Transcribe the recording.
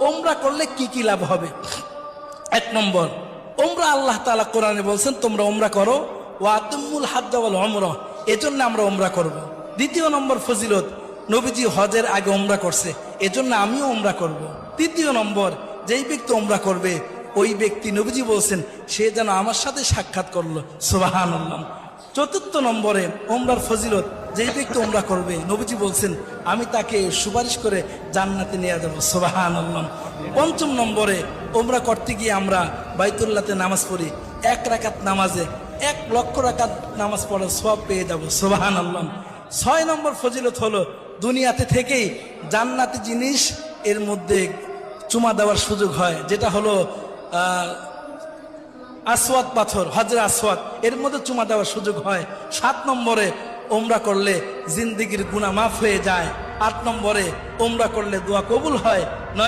ওমরা করলে কি কি লাভ হবে? এক নম্বর, ওমরা আল্লাহ তাআলা কোরআনে বলছেন তোমরা ওমরা করো, ওয়া আতিমুল হাজ্জ ওয়াল উমরা, এজন্য আমরা ওমরা করব। দ্বিতীয় নম্বর ফজিলত, নবীজি হজের আগে ওমরা করছে, এজন্য আমিও ওমরা করব। তৃতীয় নম্বর, যেই ব্যক্তি ওমরা করবে ওই ব্যক্তি নবীজি বলছেন সে যেন আমার সাথে সাক্ষাৎ করলো, সুবহানাল্লাহ। চতুর্থ নম্বরে ওমরার ফজিলত, যেই ব্যক্তি ওমরা করবে নবীজি বলছেন আমি তাকে সুপারিশ করে জান্নাতে নিয়ে যাব, সুবহানাল্লাহ। পঞ্চম নম্বরে, ওমরা করতে গিয়ে আমরা বাইতুল্লাহতে নামাজ পড়ি, 1 রাকাত নামাজে 1 লক্ষ রাকাত নামাজ পড়ার সওয়াব পেয়ে যাব, সুবহানাল্লাহ। 6 নম্বর ফজিলত হলো দুনিয়াতে থেকেই জান্নাতি জিনিস এর মধ্যে চুমা দেওয়ার সুযোগ হয়, যেটা হলো আসওয়াদ পাথর, হজরে আসওয়াদ, এর মধ্যে চুমা দেওয়ার সুযোগ হয়। 7 নম্বরে, ওমরা করলে জিন্দেগির গুনাহ মাফ হয়ে যায়। 8 নম্বরে, ওমরা করলে দোয়া কবুল হয়।